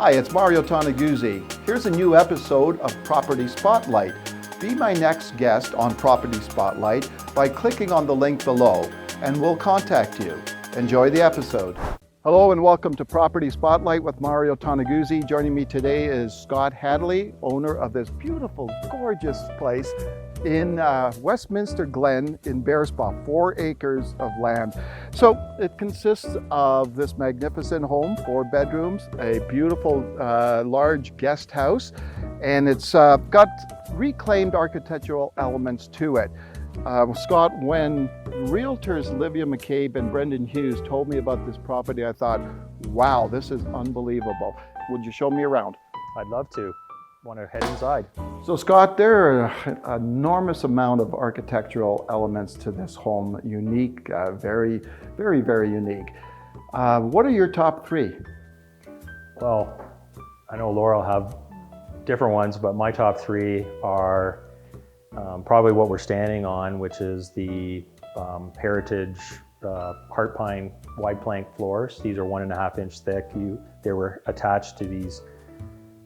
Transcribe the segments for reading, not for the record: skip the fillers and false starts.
Hi, it's Mario Toneguzzi. Here's a new episode of Property Spotlight. Be my next guest on Property Spotlight by clicking on the link below, and we'll contact you. Enjoy the episode. Hello and welcome to Property Spotlight with Mario Toneguzzi. Joining me today is Scott Hadley, owner of this beautiful, gorgeous place in Westminster Glen in Bearspaw, 4 acres of land. So it consists of this magnificent home, 4 bedrooms, a beautiful large guest house, and it's got reclaimed architectural elements to it. Scott, when realtors Livia McCabe and Brendan Hughes told me about this property, I thought, wow, this is unbelievable. Would you show me around? I'd love to. Want to head inside. So Scott, there are an enormous amount of architectural elements to this home. Unique, very unique. What are your top 3? Well, I know Laura will have different ones, but my top 3 are probably what we're standing on, which is the heritage heart pine wide plank floors. These are 1.5 inch thick. They were attached to these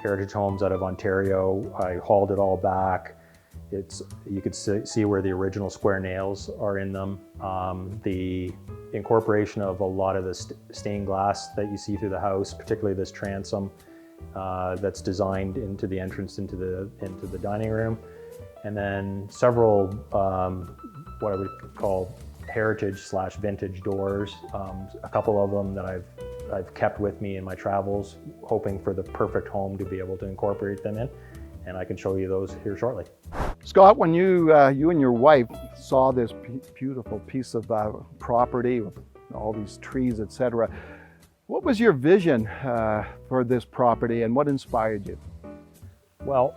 heritage homes out of Ontario. I hauled it all back. You could see where the original square nails are in them. The incorporation of a lot of the stained glass that you see through the house, particularly this transom that's designed into the entrance into the dining room, and then several what I would call heritage/vintage doors. A couple of them that I've kept with me in my travels, hoping for the perfect home to be able to incorporate them in, and I can show you those here shortly. Scott, when you and your wife saw this beautiful piece of property with all these trees, etc., what was your vision for this property and what inspired you? Well,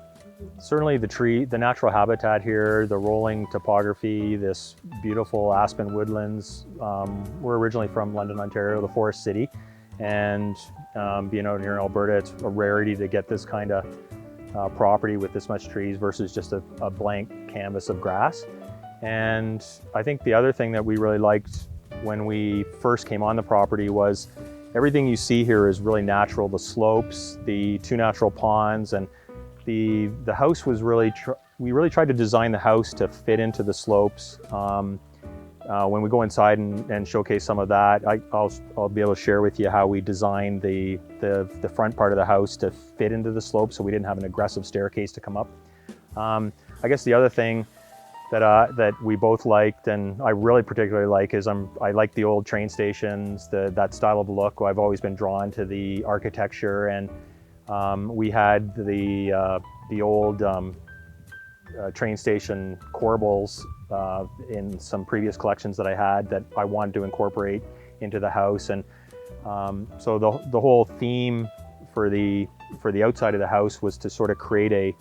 certainly the natural habitat here, the rolling topography, this beautiful aspen woodlands. We're originally from London, Ontario, the Forest City, and being out here in Alberta, it's a rarity to get this kind of property with this much trees versus just a blank canvas of grass. And I think the other thing that we really liked when we first came on the property was everything you see here is really natural. The slopes, the 2 natural ponds, and the house was we really tried to design the house to fit into the slopes. When we go inside and showcase some of that, I'll be able to share with you how we designed the front part of the house to fit into the slope, so we didn't have an aggressive staircase to come up. I guess the other thing that we both liked, and I really particularly like, is I like the old train stations, that style of look. I've always been drawn to the architecture, and we had the old train station corbels in some previous collections that I had that I wanted to incorporate into the house. And so the whole theme for the outside of the house was to sort of create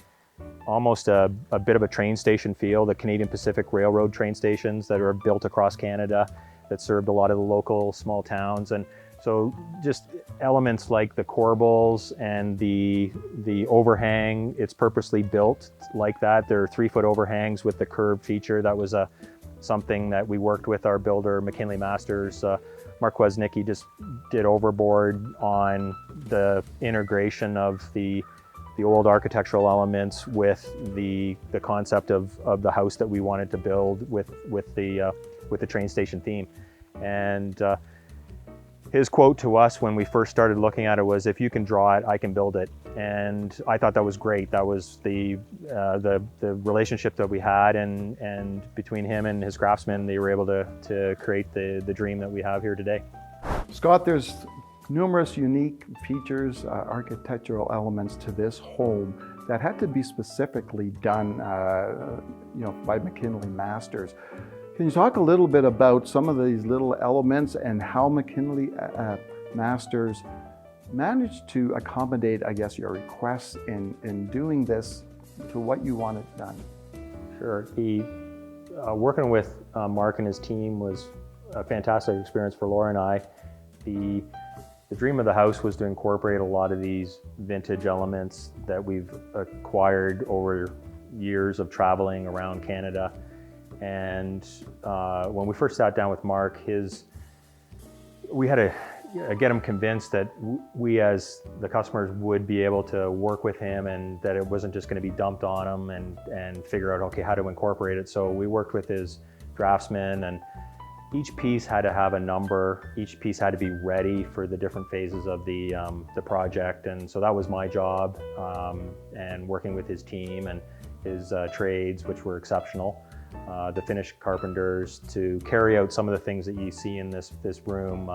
almost a bit of a train station feel, the Canadian Pacific Railroad train stations that are built across Canada that served a lot of the local small towns. And so just elements like the corbels and the overhang, it's purposely built like that. There are 3-foot overhangs with the curved feature. That was something that we worked with our builder, MCKINLEY Masters. Mark Wesnicki just did overboard on the integration of the old architectural elements with the concept of the house that we wanted to build with the train station theme. And his quote to us when we first started looking at it was, "If you can draw it, I can build it." And I thought that was great. That was the relationship that we had, and between him and his craftsmen, they were able to create the dream that we have here today. Scott, there's numerous unique features, architectural elements to this home that had to be specifically done by MCKINLEY Masters. Can you talk a little bit about some of these little elements and how MCKINLEY Masters managed to accommodate, I guess, your requests in doing this to what you wanted done? Sure. Working with Mark and his team was a fantastic experience for Laura and I. The dream of the house was to incorporate a lot of these vintage elements that we've acquired over years of traveling around Canada. And when we first sat down with Mark, we had a get him convinced that we as the customers would be able to work with him, and that it wasn't just going to be dumped on him, and figure out, okay, how to incorporate it. So we worked with his draftsman, and each piece had to have a number. Each piece had to be ready for the different phases of the project. And so that was my job, and working with his team and his trades, which were exceptional. The Finnish carpenters, to carry out some of the things that you see in this room,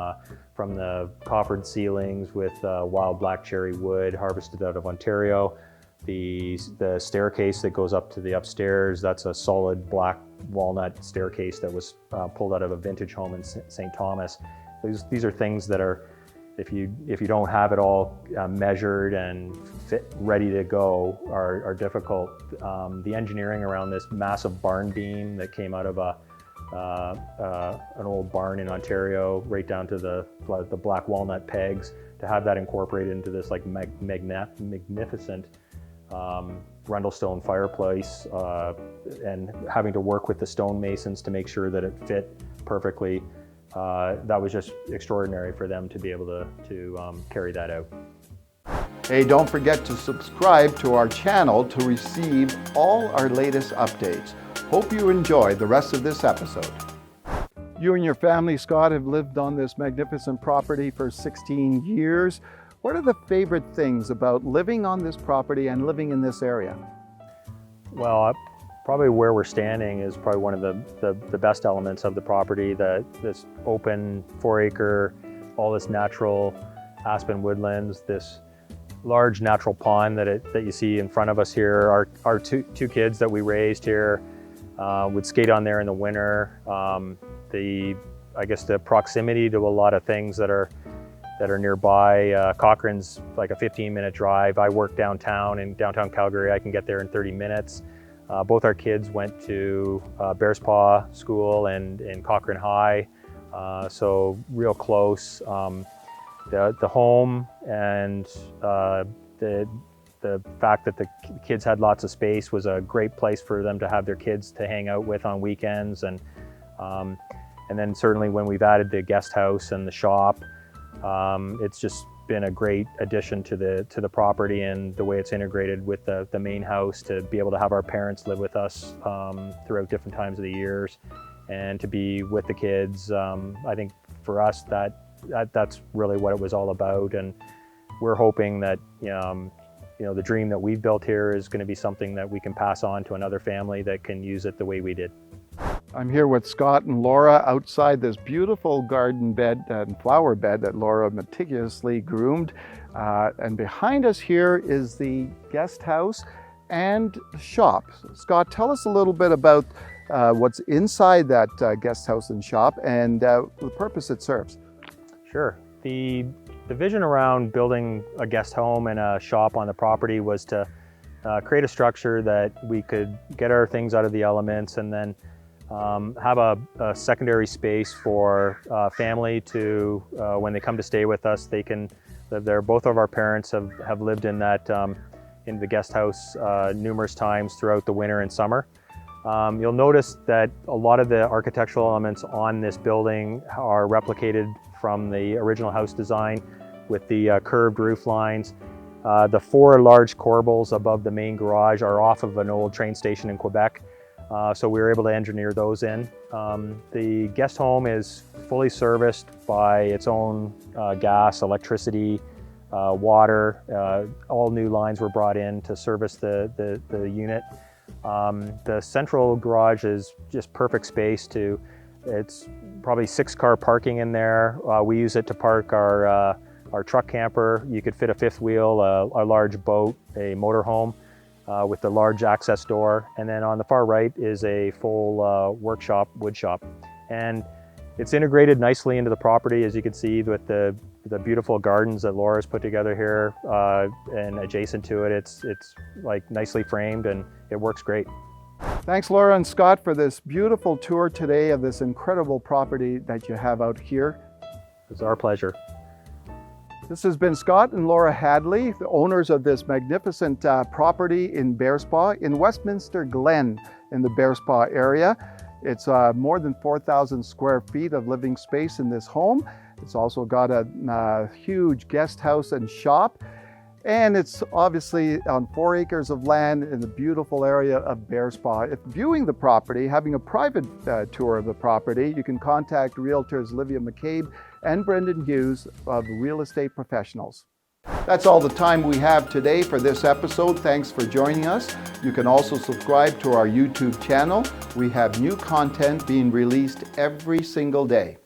from the coffered ceilings with wild black cherry wood harvested out of Ontario. The staircase that goes up to the upstairs, that's a solid black walnut staircase that was pulled out of a vintage home in St. Thomas. These are things that are, if you don't have it all measured and fit, ready to go, are difficult. The engineering around this massive barn beam that came out of an old barn in Ontario, right down to the black walnut pegs, to have that incorporated into this like magnificent Rundle-stone fireplace, and having to work with the stonemasons to make sure that it fit perfectly. That was just extraordinary for them to be able to carry that out. Hey, don't forget to subscribe to our channel to receive all our latest updates. Hope you enjoy the rest of this episode. You and your family, Scott, have lived on this magnificent property for 16 years. What are the favorite things about living on this property and living in this area? Well, probably where we're standing is probably one of the best elements of the property. This open 4-acre, all this natural aspen woodlands, this large natural pond that you see in front of us here. Our two kids that we raised here would skate on there in the winter. I guess the proximity to a lot of things that are nearby. Cochrane's like a 15-minute drive. I work downtown in downtown Calgary. I can get there in 30 minutes. Both our kids went to Bearspaw School and Cochrane High, so real close. The home and the fact that the kids had lots of space was a great place for them to have their kids to hang out with on weekends. And then certainly when we've added the guest house and the shop, it's just been a great addition to the property, and the way it's integrated with the main house, to be able to have our parents live with us throughout different times of the years, and to be with the kids. I think for us that's really what it was all about, and we're hoping that the dream that we've built here is going to be something that we can pass on to another family that can use it the way we did. I'm here with Scott and Laura outside this beautiful garden bed and flower bed that Laura meticulously groomed. And behind us here is the guest house and shop. Scott, tell us a little bit about what's inside that guest house and shop, and the purpose it serves. Sure. The vision around building a guest home and a shop on the property was to create a structure that we could get our things out of the elements, and then have a secondary space for family to, when they come to stay with us, they can live there. Both of our parents have lived in that in the guest house numerous times throughout the winter and summer. You'll notice that a lot of the architectural elements on this building are replicated from the original house design, with the curved roof lines. The 4 large corbels above the main garage are off of an old train station in Quebec. So we were able to engineer those in. The guest home is fully serviced by its own gas, electricity, water. All new lines were brought in to service the unit. The central garage is just perfect space it's probably 6-car parking in there. We use it to park our truck camper. You could fit a 5th wheel, a large boat, a motorhome. With the large access door, and then on the far right is a full workshop, wood shop, and it's integrated nicely into the property, as you can see, with the beautiful gardens that Laura's put together here, and adjacent to it, it's like nicely framed, and it works great. Thanks, Laura and Scott, for this beautiful tour today of this incredible property that you have out here. It's our pleasure. This has been Scott and Laura Hadley, the owners of this magnificent property in Bearspaw, in Westminster Glen, in the Bearspaw area. It's more than 4,000 square feet of living space in this home, It's also got a huge guest house and shop. And it's obviously on 4 acres of land in the beautiful area of Bearspaw. If viewing the property, having a private tour of the property, you can contact Realtors Livia McCabe and Brendan Hughes of Real Estate Professionals. That's all the time we have today for this episode. Thanks for joining us. You can also subscribe to our YouTube channel. We have new content being released every single day.